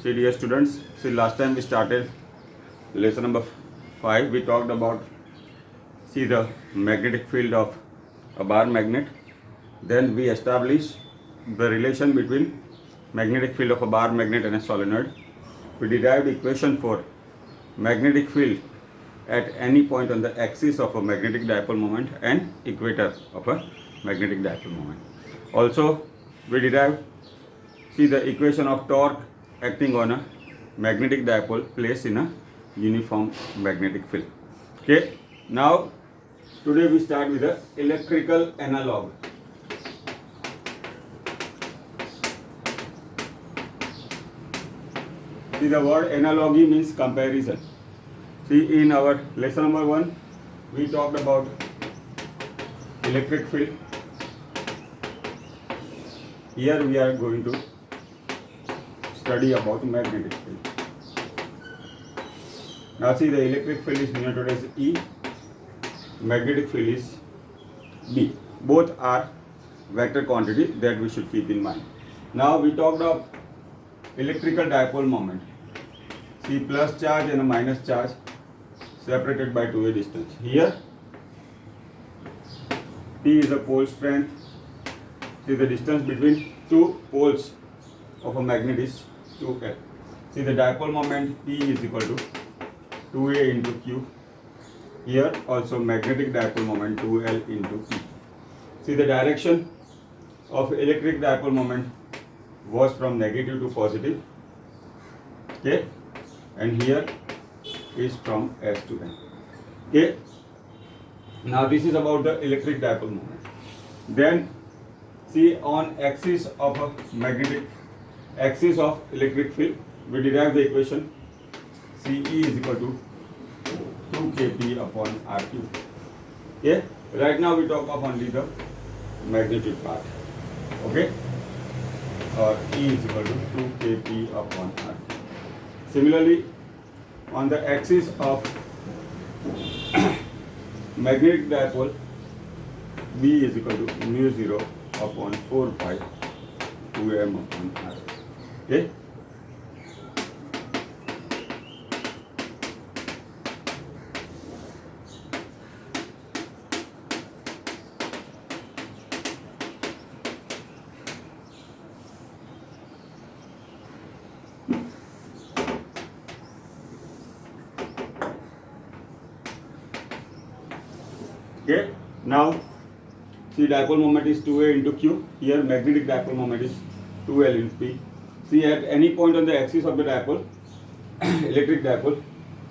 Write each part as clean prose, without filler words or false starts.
See dear students, see last time we started lesson number 5. We talked about the magnetic field of a bar magnet. Then we established the relation between magnetic field of a bar magnet and a solenoid. We derived equation for magnetic field at any point on the axis of a magnetic dipole moment and equator of a magnetic dipole moment. Also, we derived the equation of torque acting on a magnetic dipole placed in a uniform magnetic field. Okay, now today we start with the electrical analog. See, the word analogy means comparison. See, in our lesson number 1 we talked about electric field. Here we are going to study about magnetic field. Now see, the electric field is denoted as E, magnetic field is B. Both are vector quantity that we should keep in mind. Now we talked of electrical dipole moment. See, plus charge and a minus charge separated by 2a distance. Here P is the pole strength. See, the distance between two poles of a magnet is 2L. See, the dipole moment P is equal to 2A into Q. Here also magnetic dipole moment 2L into P. See, the direction of electric dipole moment was from negative to positive. Okay, and here is from S to N. Okay, now this is about the electric dipole moment. Then see, on axis of a magnetic axis of electric field, we derive the equation CE is equal to 2 kP upon RQ. Okay, right now we talk of only the magnitude part. Okay, or E is equal to 2 kP upon RQ. Similarly, on the axis of magnetic dipole, B is equal to mu 0 upon 4 pi 2m upon r. Okay, okay, now see, dipole moment is 2a into q. Here magnetic dipole moment is 2l into p. See, at any point on the axis of the dipole, electric dipole,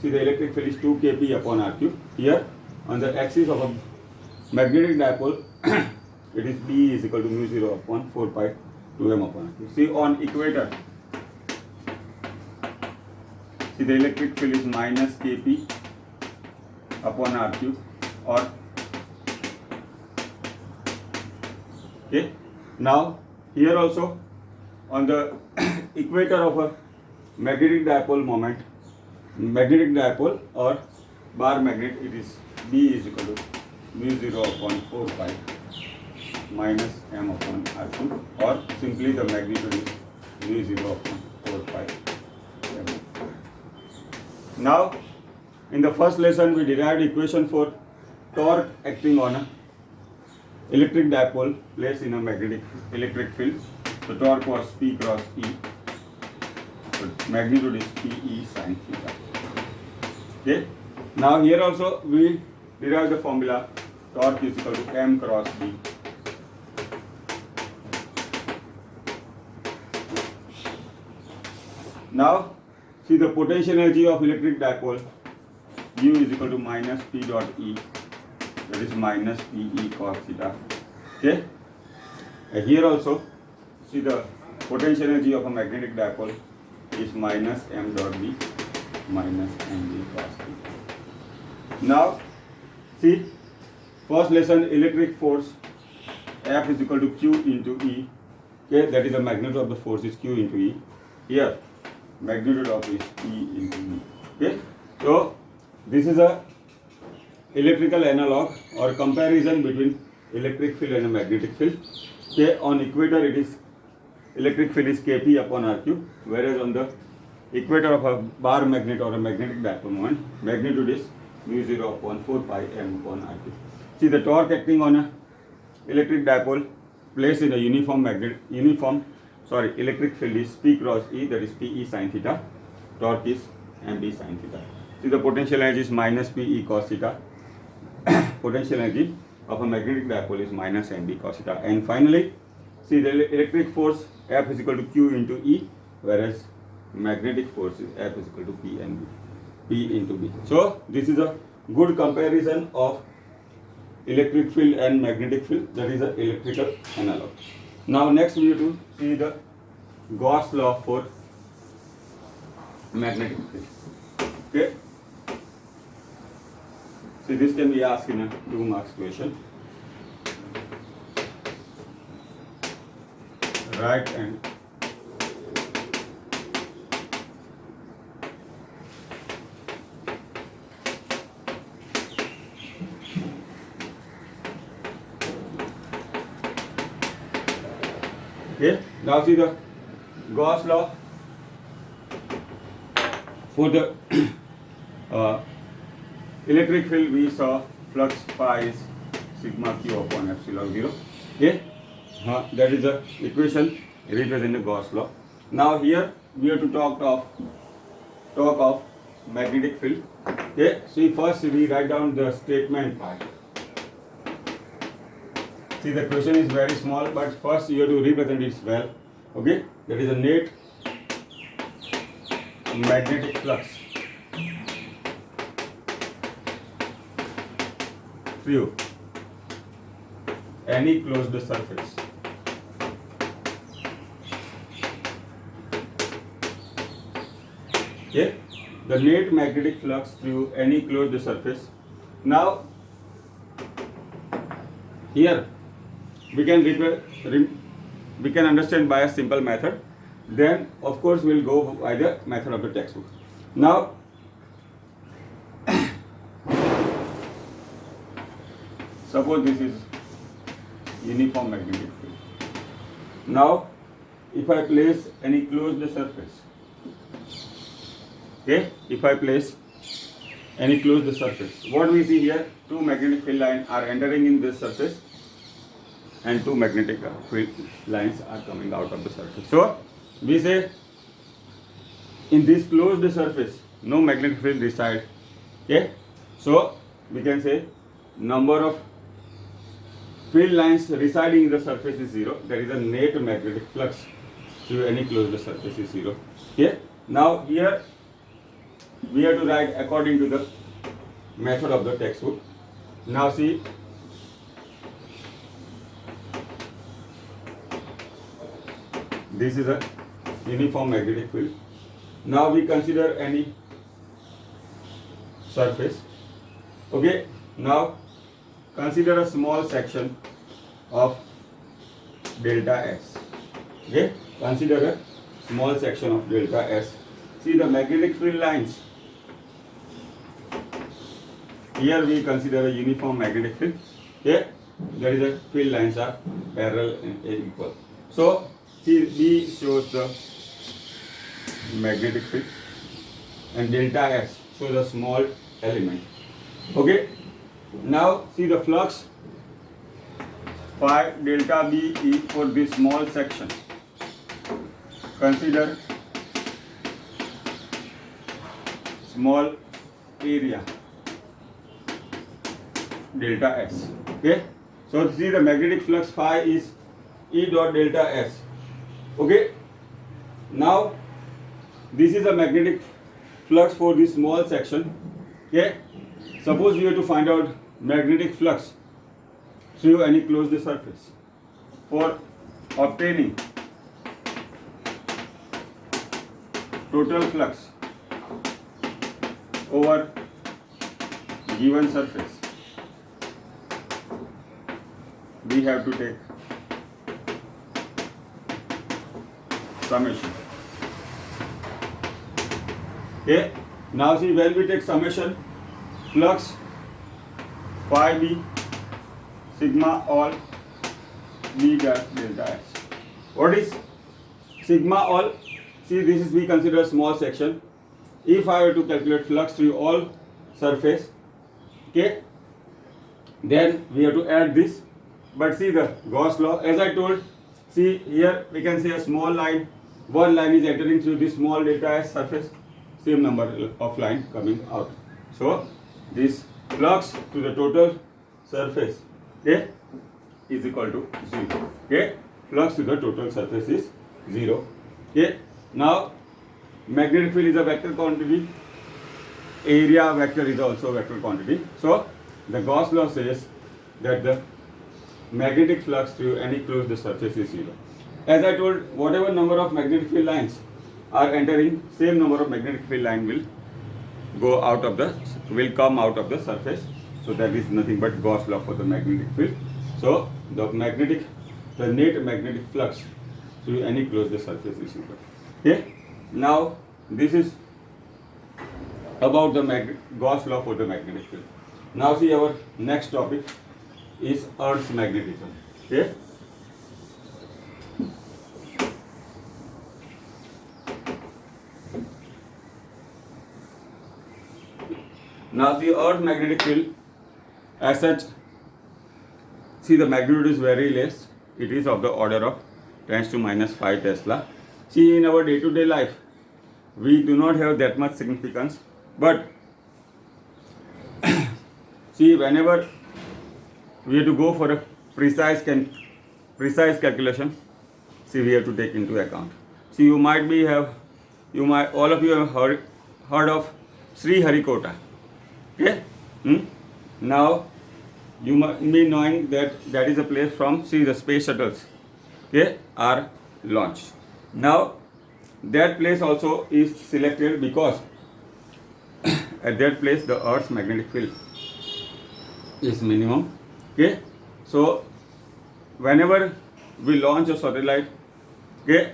see, the electric field is 2 kp upon rq. Here on the axis of a magnetic dipole, it is B is equal to mu 0 upon 4 pi 2m upon rq. See, on equator, see, the electric field is minus kp upon rq, or okay. Now here also on the equator of a magnetic dipole moment, magnetic dipole or bar magnet, it is B is equal to mu 0 upon 4 pi minus m upon r2, or simply the magnitude is mu 0 upon 4 pi m. Now in the first lesson we derived equation for torque acting on a electric dipole placed in a magnetic electric field. The torque was P cross E. The magnitude is PE sin theta. Okay. Now here also we derive the formula torque is equal to M cross B. Now see, the potential energy of electric dipole U is equal to minus P dot E, that is minus PE cos theta. Okay. And here also see, the potential energy of a magnetic dipole is minus M dot B minus MB cos theta. Now see, first lesson electric force F is equal to Q into E. Okay, that is the magnitude of the force is Q into E. Here magnitude of is P into E. Okay, so this is a electrical analog or comparison between electric field and a magnetic field. Okay, on equator it is electric field is Kp upon Rq, whereas on the equator of a bar magnet or a magnetic dipole moment, magnitude is mu 0 upon 4 pi m upon r2. See the torque acting on a electric dipole placed in a electric field is P cross E, that is Pe sin theta. Torque is Mb sin theta. See the potential energy is minus Pe cos theta. Potential energy of a magnetic dipole is minus Mb cos theta. And finally, see the electric force F is equal to Q into E, whereas magnetic force is F is equal to P and B, P into B. So this is a good comparison of electric field and magnetic field, that is an electrical analog. Now next we have to see the Gauss law for magnetic field. Okay. See this can be asked in a 2 marks question. Right and okay. Now see the Gauss law for the electric field. We saw flux phi is sigma q upon epsilon 0. Okay, that is the equation representing the Gauss law. Now here we have to talk of magnetic field. Okay, so first we write down the statement part. See the question is very small, but first you have to represent it well. Okay, that is a net magnetic flux through any closed surface. Okay, the net magnetic flux through any closed surface. Now here we can understand by a simple method. Then of course we'll go by the method of the textbook. Now suppose this is uniform magnetic field. Now if I place any closed surface, okay, if I place any closed surface, what we see here, two magnetic field lines are entering in this surface and two magnetic field lines are coming out of the surface. So we say in this closed surface no magnetic field reside. Okay, so we can say number of field lines residing in the surface is 0. There is a net magnetic flux through any closed surface is 0. Okay, now here we have to write according to the method of the textbook. Now see, this is a uniform magnetic field. Now we consider any surface. Okay, now consider a small section of delta S. Okay, consider a small section of delta S. See the magnetic field lines. Here we consider a uniform magnetic field. Okay, there is a field lines are parallel and equal. So see, B shows the magnetic field and delta S shows a small element. Okay, now see the flux phi delta B E for this small section. Consider small area delta S. Okay, so see the magnetic flux phi is E dot delta S. Okay, now this is a magnetic flux for this small section. Okay, suppose we have to find out magnetic flux through any closed surface. For obtaining total flux over given surface, we have to take summation. Okay, now see, when we take summation, flux phi B sigma all B dot delta S. What is sigma all? see this is we consider a small section. If I were to calculate flux through all surface, okay, then we have to add this. But see the Gauss law, as I told, see here we can see a small line, one line is entering through this small delta S surface, same number of line coming out. So this flux to the total surface, okay, is equal to 0. Okay, flux to the total surface is 0. Okay, now magnetic field is a vector quantity, area vector is also a vector quantity. So the Gauss law says that the magnetic flux through any closed surface is 0. As I told, whatever number of magnetic field lines are entering, same number of magnetic field line will come out of the surface. So that is nothing but Gauss law for the magnetic field. So the net magnetic flux through any closed surface is 0. Okay. Now this is about the Gauss law for the magnetic field. Now see, our next topic is Earth's magnetism. Okay. Now see, Earth's magnetic field as such, see the magnitude is very less. It is of the order of 10⁻⁵ Tesla. See, in our day-to-day life, we do not have that much significance. But see, whenever we have to go for a precise calculation, see, we have to take into account. See, all of you have heard of Sri Harikota. Okay. Now you must be knowing that is a place from, see, the space shuttles, okay, are launched. Now that place also is selected because at that place the Earth's magnetic field is minimum. Okay, so whenever we launch a satellite, okay,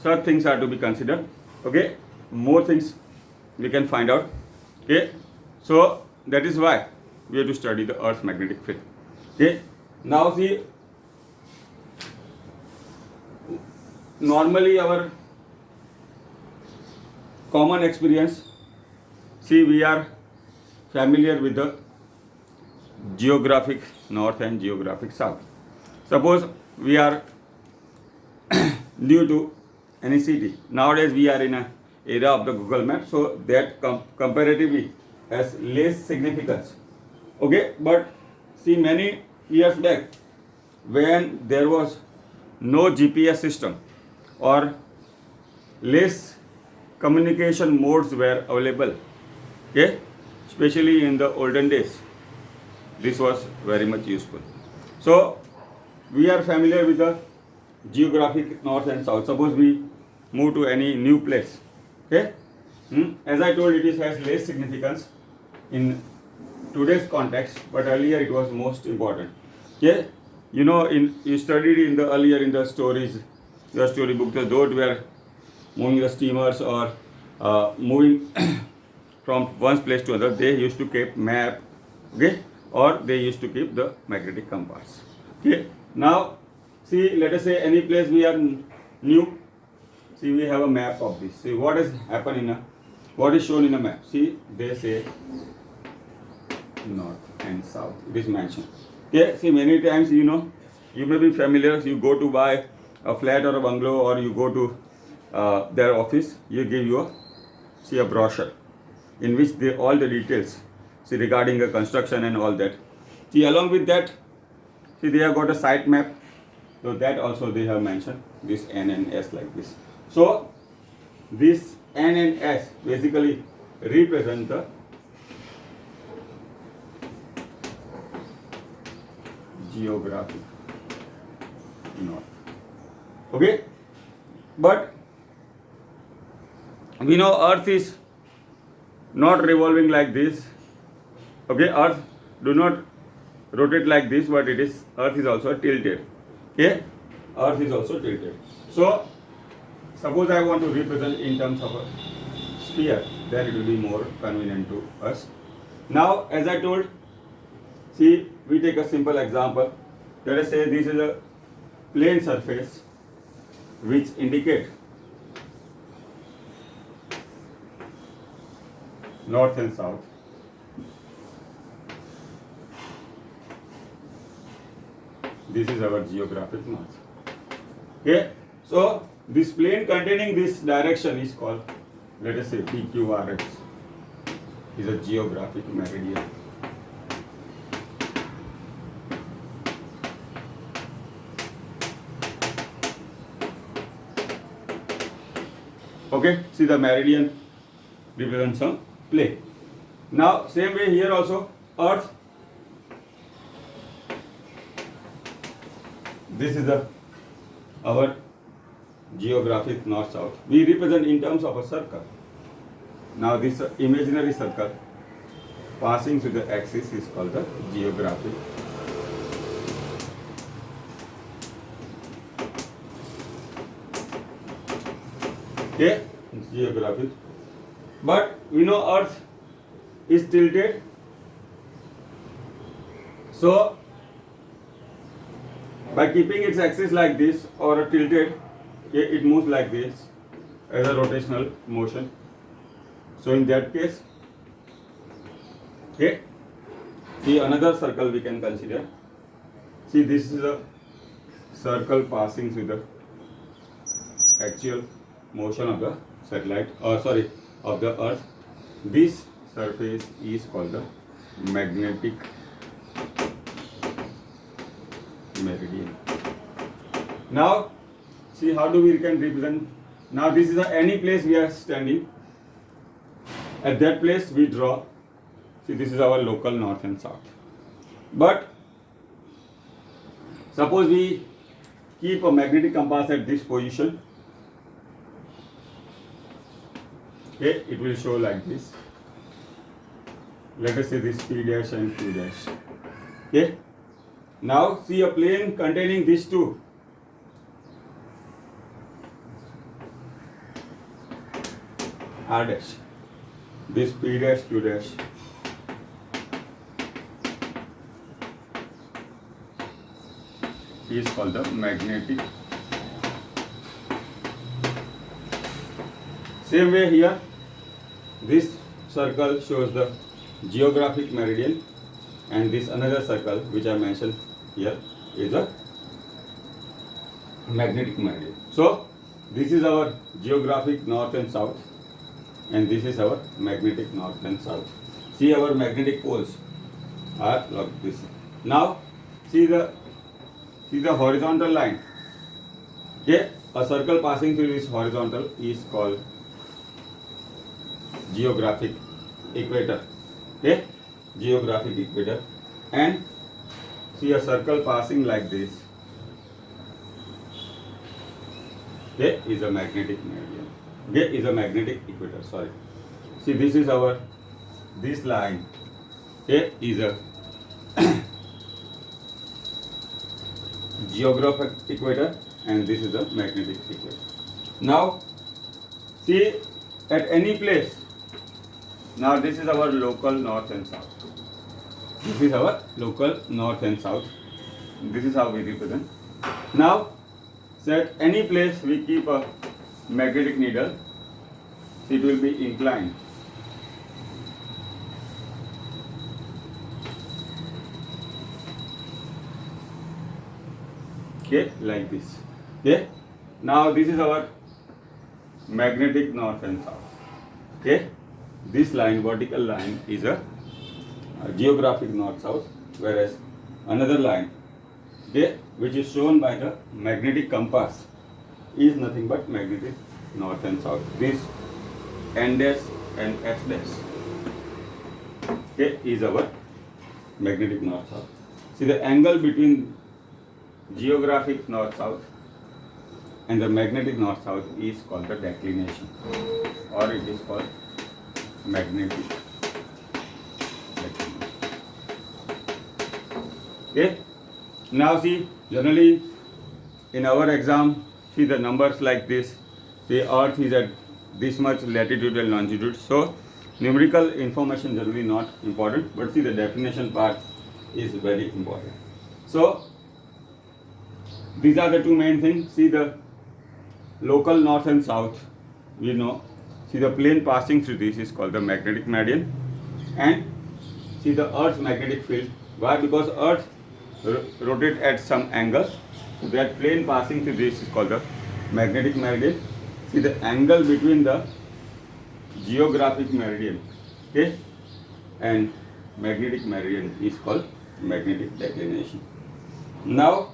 such things are to be considered. Okay, more things we can find out. Okay, so that is why we have to study the Earth's magnetic field. Okay, now see, normally our common experience, see, we are familiar with the geographic north and geographic south. Suppose we are new to any city. Nowadays we are in an era of the Google Map, so that comparatively has less significance. Okay, but see, many years back, when there was no GPS system or less communication modes were available, okay, especially in the olden days, this was very much useful. So we are familiar with the geographic north and south. Suppose we move to any new place, okay, as I told, it has less significance in today's context, but earlier it was most important. Okay, you know, you studied in the earlier in the stories, your storybook, those were moving the steamers or moving from one place to another, they used to keep map, okay, or they used to keep the magnetic compass. Okay, now see, let us say any place we are new, see, we have a map of this. See what has happened what is shown in a map. See, they say north and south, it is mentioned. Okay, see, many times, you know, you may be familiar, you go to buy a flat or a bungalow, or you go to their office, you give you a brochure in which all the details, see, regarding the construction and all that. See, along with that, see, they have got a site map, so that also they have mentioned this N and S like this. So this N and S basically represent the geographic north. Okay, but we know Earth is not revolving like this. Okay, Earth do not rotate like this, but Earth is also tilted. Okay, Earth is also tilted. So suppose I want to represent in terms of a sphere, then it will be more convenient to us. Now, as I told, see, we take a simple example. Let us say this is a plane surface which indicate north and south. This is our geographic north. Okay, so this plane containing this direction is called, let us say, PQRS is a geographic meridian. Okay, see the meridian represents some plane. Now same way here also, earth, this is our geographic north south. We represent in terms of a circle. Now this imaginary circle passing through the axis is called the geographic. Okay, geographic. But we know earth is tilted. So by keeping its axis like this or tilted, it moves like this as a rotational motion. So in that case, okay, see another circle we can consider. See, this is a circle passing through the actual motion of the satellite, or sorry, of the earth. This surface is called the magnetic meridian. Now see how do we can represent. Now this is any place we are standing. At that place we draw. See, this is our local north and south. But suppose we keep a magnetic compass at this position. Okay, it will show like this. Let us say this P dash and Q dash. Okay. Now see a plane containing these two. R dash. This P dash, Q dash. Is called the magnetic. Same way here, this circle shows the geographic meridian, and this another circle which I mentioned here is a magnetic meridian. So this is our geographic north and south, and this is our magnetic north and south. See, our magnetic poles are like this. Now see the horizontal line. Okay, a circle passing through this horizontal is called geographic equator. Okay, geographic equator. And see a circle passing like this. Okay, is a magnetic meridian. Okay, is a magnetic equator. Sorry. See, this is our, this line. Okay, is a geographic equator, and this is a magnetic equator. Now see, at any place. Now this is our local north and south. This is our local north and south. This is how we represent. Now, so at any place we keep a magnetic needle, it will be inclined. Okay, like this. Okay. Now this is our magnetic north and south. Okay. This line, vertical line, is a geographic north-south, whereas another line, okay, which is shown by the magnetic compass, is nothing but magnetic north and south. This N dash and S dash, okay, is our magnetic north-south. See, the angle between geographic north-south and the magnetic north-south is called the declination, or it is called magnetic. Okay. Now see, generally in our exam, see the numbers like this. The earth is at this much latitude and longitude. So numerical information generally not important, but see the definition part is very important. So these are the two main things. See the local north and south, we know, See the plane passing through this is called the magnetic meridian, and see the Earth's magnetic field. Why? Because Earth rotate at some angle. So that plane passing through this is called the magnetic meridian. See the angle between the geographic meridian, okay, and magnetic meridian is called magnetic declination. Now,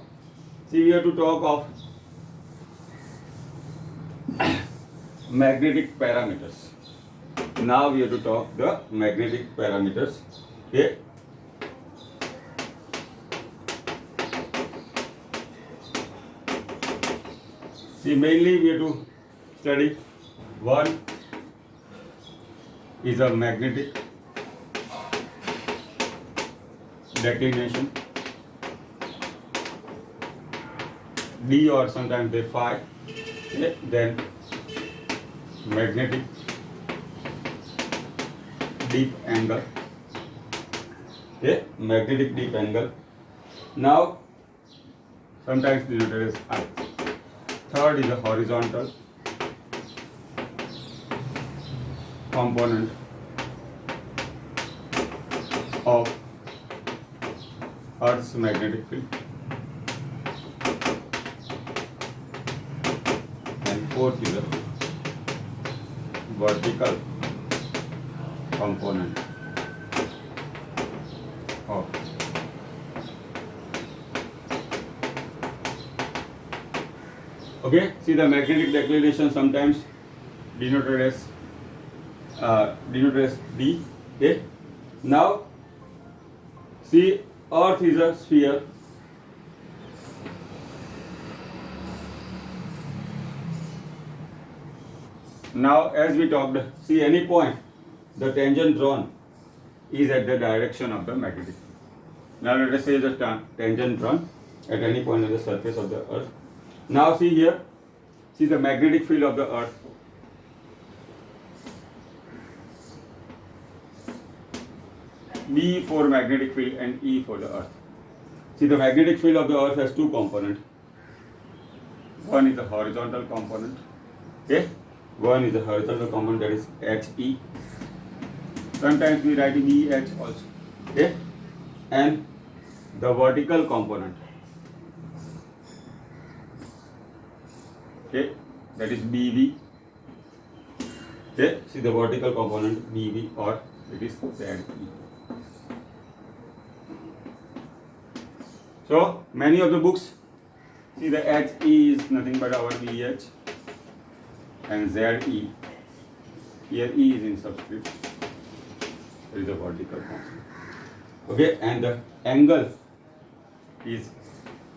see we have to talk of magnetic parameters. Now we have to talk the magnetic parameters. Okay. See, mainly we have to study one is a magnetic declination, D or sometimes they phi. Okay. Then magnetic deep angle, okay, magnetic deep angle. Now sometimes denoted as I. Third is a horizontal component of Earth's magnetic field, and fourth is a vertical component of okay. See the magnetic declination sometimes denoted as D. Okay. Now see Earth is a sphere. Now as we talked, see any point the tangent drawn is at the direction of the magnetic field. Now let us say the tangent drawn at any point on the surface of the Earth. Now see here, see the magnetic field of the Earth. B for magnetic field and E for the Earth. See the magnetic field of the Earth has two components. One is the horizontal component. Okay. One is the horizontal component, that is HE. Sometimes we write BH also. Okay. And the vertical component. Okay. That is BV. Okay. See the vertical component BV, or it is ZE. So many of the books, see the HE is nothing but our BH, and ZE, here E is in subscript, there is a vertical component. Okay, and the angle is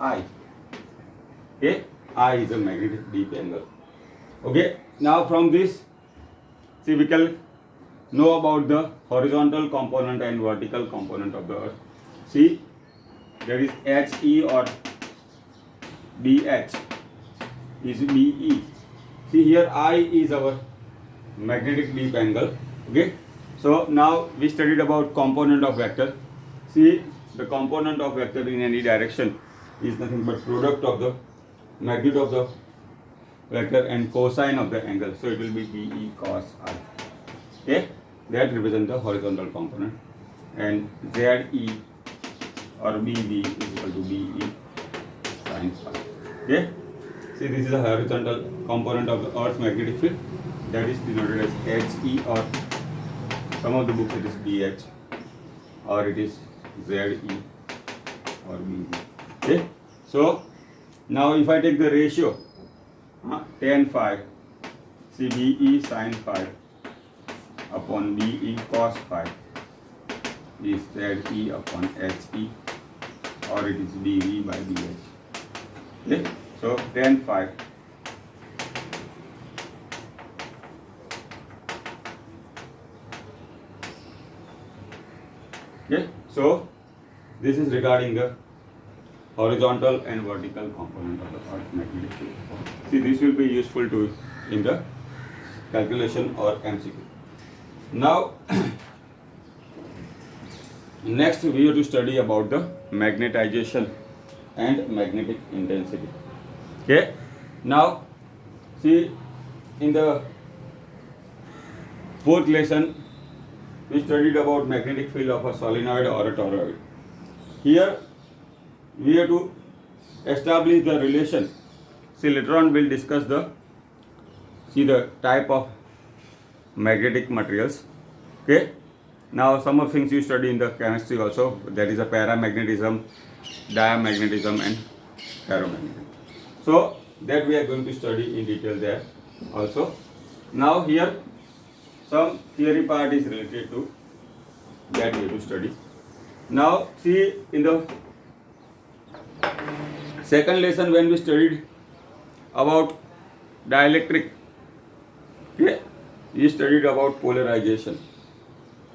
I. Okay, I is a magnetic deep angle. Okay, now from this, see we can know about the horizontal component and vertical component of the Earth. See, there is HE or BH is BE. See here I is our magnetic deep angle. Okay. So now we studied about component of vector. See the component of vector in any direction is nothing but product of the magnitude of the vector and cosine of the angle. So it will be BE cos I. Okay. That represents the horizontal component, and ZE or BB is equal to BE sin phi. Okay. See, this is a horizontal component of the Earth's magnetic field, that is denoted as HE, or some of the books it is BH, or it is ZE or BB. Okay. So now if I take the ratio, tan phi, see BE sin phi upon BE cos phi is ZE upon HE, or it is BV by BH. Okay. So tan phi okay. So this is regarding the horizontal and vertical component of the Earth magnetic field. See, this will be useful to in the calculation or MCQ. Now next we have to study about the magnetization and magnetic intensity. Okay. Now see, in the fourth lesson we studied about magnetic field of a solenoid or a toroid. Here we have to establish the relation. See, later on we'll discuss the type of magnetic materials. Okay. Now some of things you study in the chemistry also. There is a paramagnetism, diamagnetism, and ferromagnetism. So that we are going to study in detail there also. Now here some theory part is related to that we have to study. Now see, in the second lesson when we studied about dielectric, okay, we studied about polarization.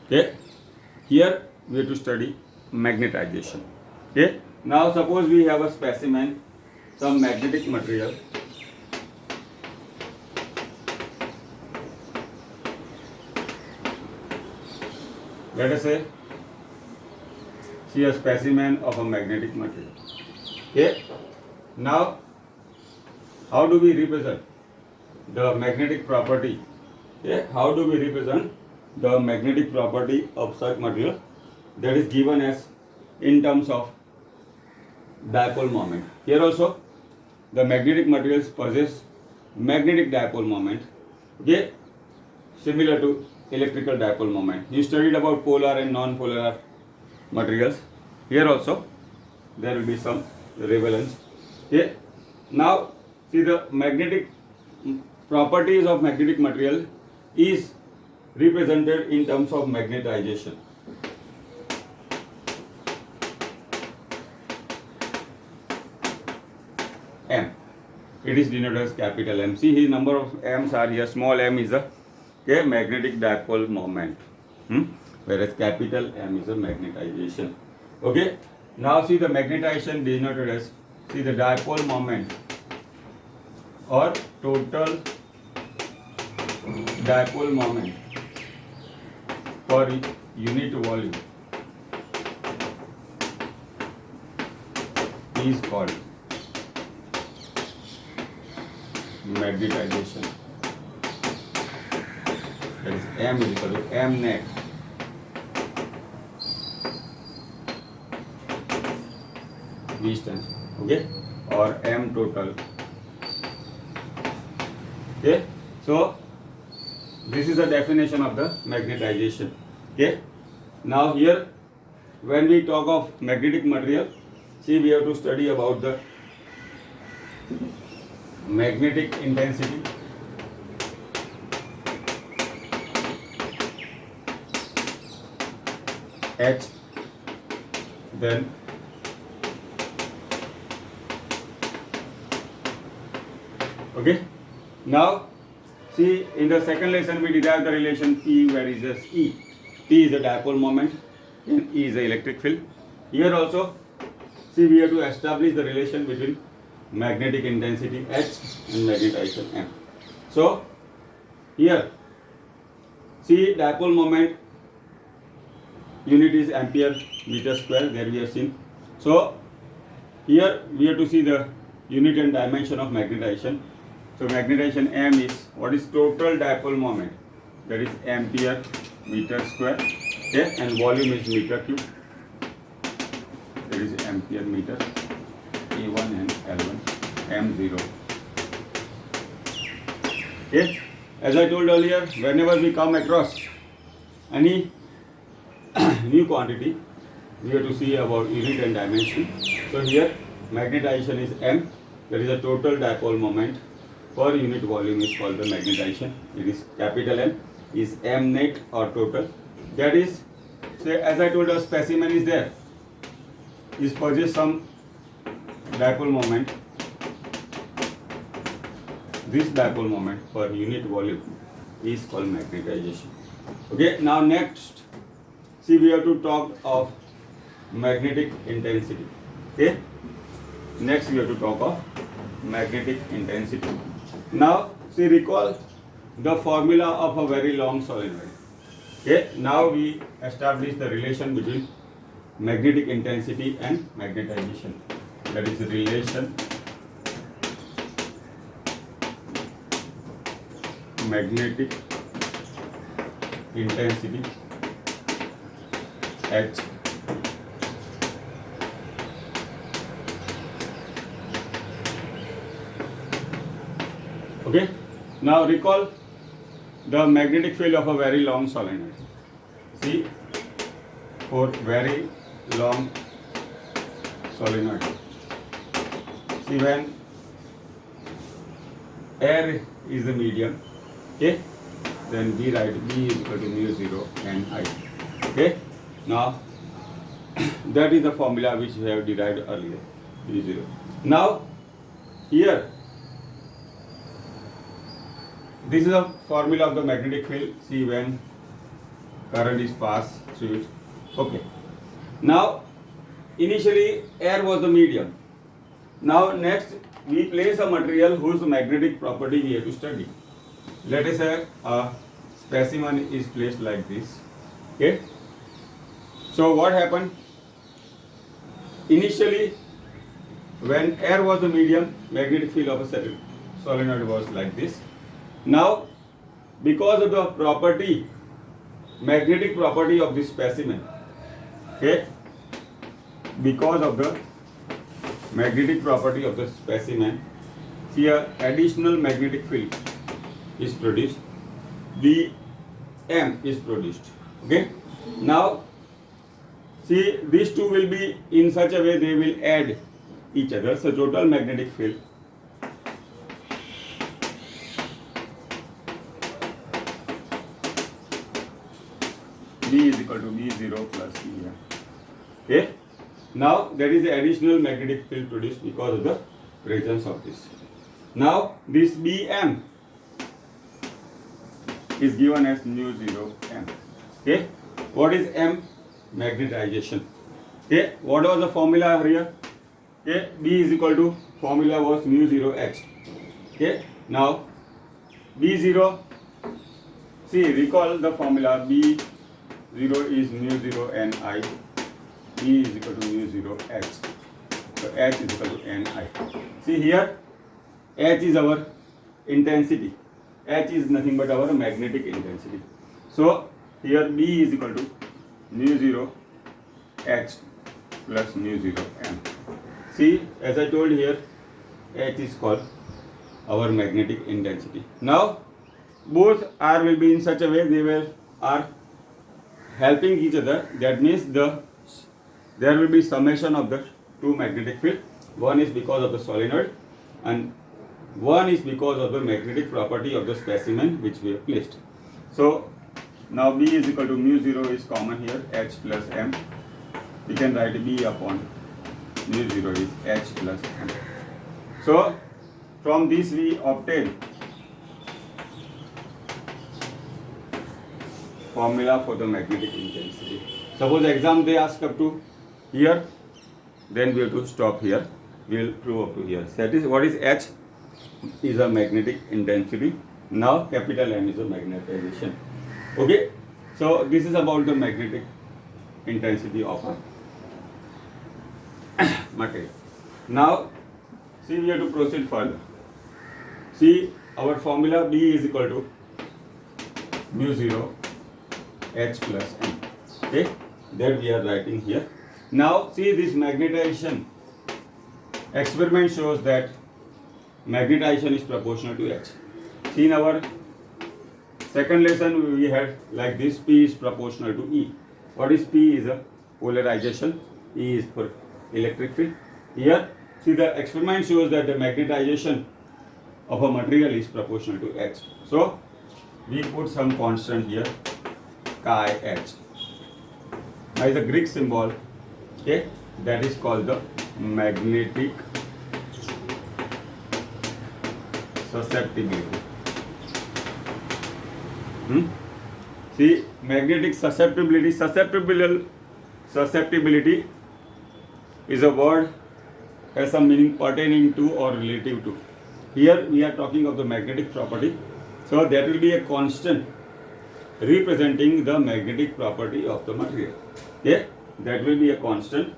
Okay, here we have to study magnetization. Okay, now suppose we have a specimen, some magnetic material. Let us say, see a specimen of a magnetic material. Okay, now how do we represent the magnetic property? Okay, how do we represent the magnetic property of such material? That is given as in terms of dipole moment. Here also the magnetic materials possess magnetic dipole moment, okay, similar to electrical dipole moment. You studied about polar and non-polar materials. Here also there will be some relevance. Okay, now see, the magnetic properties of magnetic material is represented in terms of magnetization. M. It is denoted as capital M. See, his number of M's are here. Small m is a magnetic dipole moment, whereas capital M is a magnetization. Okay. Now see, the magnetization denoted as, see, the dipole moment or total dipole moment per unit volume is called magnetization. That is M is equal to M net distance, okay, or M total. Okay, so this is the definition of the magnetization. Okay, now here when we talk of magnetic material, see, we have to study about the magnetic intensity, H, then okay. Now see, in the second lesson we derived the relation P, where is this E. P is the dipole moment and E is the electric field. Here also, see, we have to establish the relation between magnetic intensity H and magnetization M. So here, see, dipole moment unit is ampere meter square, there we have seen. So here we have to see the unit and dimension of magnetization. So magnetization M is, what is total dipole moment? That is ampere meter square. Okay, and volume is meter cube. That is ampere meter. A1 and L1, M0. Okay, as I told earlier, whenever we come across any new quantity, we have to see about unit and dimension. So here magnetization is M, that is the total dipole moment per unit volume is called the magnetization. It is capital M, is M net or total. That is, say, as I told, a specimen is there, is possess some dipole moment. This dipole moment per unit volume is called magnetization. Okay, now next, see, we have to talk of magnetic intensity. Okay, next we have to talk of magnetic intensity. Now see, recall the formula of a very long solenoid. Okay, now we establish the relation between magnetic intensity and magnetization. That is the relation magnetic intensity H. Okay, now recall the magnetic field of a very long solenoid. See, for very long solenoid, see, when air is the medium, okay, then we write B is equal to mu 0 and I. Okay, now that is the formula which we have derived earlier, B 0. Now here, this is a formula of the magnetic field. See, when current is passed through it. Okay. Now, initially air was the medium. Now next we place a material whose magnetic property we have to study. Let us say a specimen is placed like this. Okay. So what happened? Initially, when air was the medium, magnetic field of a solenoid was like this. Now, because of the property, magnetic property of this specimen, okay, because of the magnetic property of the specimen, here additional magnetic field is produced, Bm is produced. Okay. Now, see, these two will be in such a way they will add each other. So total magnetic field B is equal to B0 plus Bm. Okay. Now that is the additional magnetic field produced because of the presence of this. Now this Bm is given as mu 0 m. Okay. What is m? Magnetization. Okay. What was the formula here? Okay. B is equal to, formula was mu 0 h. Okay. Now B0. See, recall the formula. B0 is mu 0 n I. E is equal to mu 0 h. So h is equal to n I. See here, h is our intensity. H is nothing but our magnetic intensity. So here B is equal to mu 0 h plus mu 0 m. See, as I told here, h is called our magnetic intensity. Now both R will be in such a way they are helping each other. That means there will be summation of the two magnetic field. One is because of the solenoid and one is because of the magnetic property of the specimen which we have placed. So now B is equal to mu 0 is common here, h plus m. We can write B upon mu 0 is h plus m. So from this we obtain formula for the magnetic intensity. Suppose exam they ask up to here, then we have to stop here. We will prove up to here. That is, what is H? Is a magnetic intensity. Now capital M is a magnetization. Okay. So this is about the magnetic intensity of a material. Now see, we have to proceed further. See, our formula B is equal to mu 0 h plus m. Okay, that we are writing here. Now see, this magnetization experiment shows that magnetization is proportional to h. See, in our second lesson we had like this, P is proportional to E. What is P? Is a polarization. E is for electric field. Here, see, the experiment shows that the magnetization of a material is proportional to h. So we put some constant here, chi h. Now is a Greek symbol, okay, that is called the magnetic susceptibility. See, magnetic susceptibility is a word has some meaning pertaining to or relative to. Here we are talking of the magnetic property, so that will be a constant representing the magnetic property of the material. Okay, that will be a constant,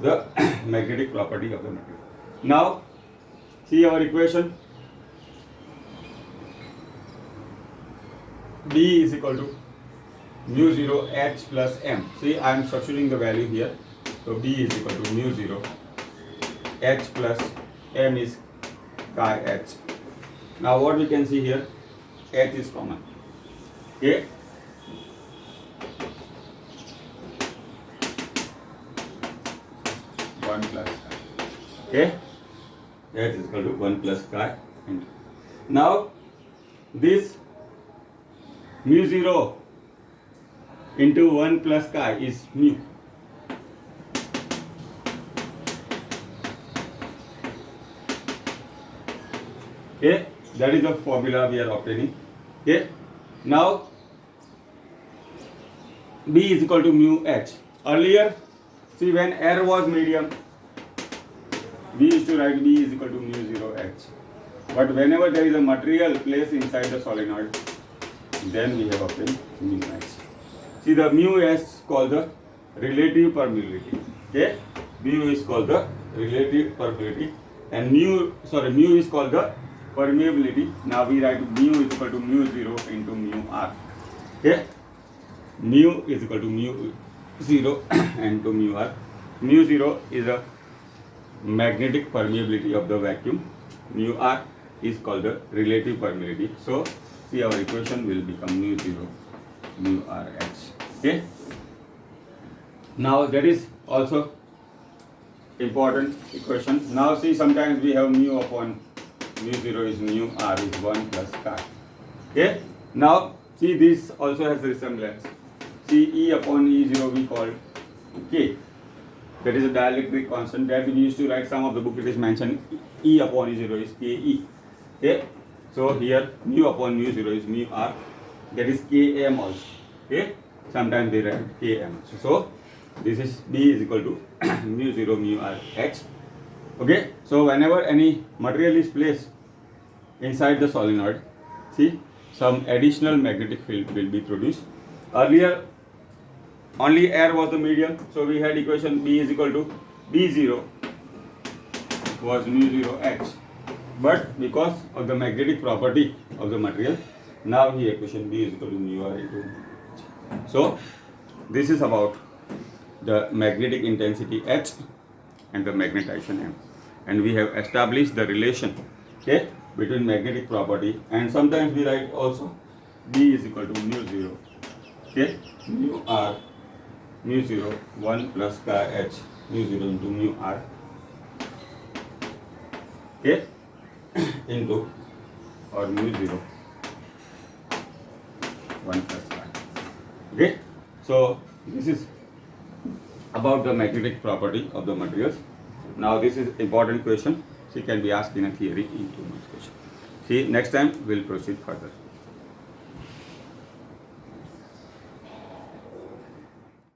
the magnetic property of the material. Now see our equation. B is equal to mu 0 h plus m. See, I am substituting the value here. So B is equal to mu 0 h plus m is chi h. Now what we can see here, h is common. Okay. One plus chi. Okay. H is equal to 1 plus chi. Now this mu 0 into 1 plus chi is mu. Okay, that is the formula we are obtaining. Okay, now B is equal to mu h. Earlier, see, when air was medium, we used to write B is equal to mu 0 h. But whenever there is a material placed inside the solenoid, then we have obtained mu h. See, the mu is called the relative permeability. Okay, mu is called the relative permeability, and mu is called the permeability. Now we write mu is equal to mu 0 into mu r. Okay, mu is equal to mu 0 into mu r. Mu 0 is a magnetic permeability of the vacuum. Mu r is called the relative permeability. So see, our equation will become mu 0 mu r h. Okay, now that is also important equation. Now see, sometimes we have mu upon mu 0 is mu r is 1 plus chi. Okay, now see, this also has resemblance. See, E upon E0 we call K. That is a dielectric constant that we used to write. Some of the book it is mentioned E upon E0 is Ke. Okay, so here mu upon mu 0 is mu r, that is Km also. Okay, sometimes they write Km. So this is B is equal to mu 0 mu r h. Okay, so whenever any material is placed inside the solenoid, see, some additional magnetic field will be produced. Earlier only air was the medium, so we had equation B is equal to B0 was mu 0 h. But because of the magnetic property of the material, now the equation B is equal to mu r into mu h. So this is about the magnetic intensity H and the magnetization M, and we have established the relation, okay, between magnetic property, and sometimes we write also B is equal to mu 0, okay, mu r mu 0 1 plus chi h mu 0 into mu r, okay, into or mu 0 1 plus chi. Okay, so this is about the magnetic property of the materials. Now this is important question. She can be asked in a theory in 2 months question. See, next time we'll proceed further.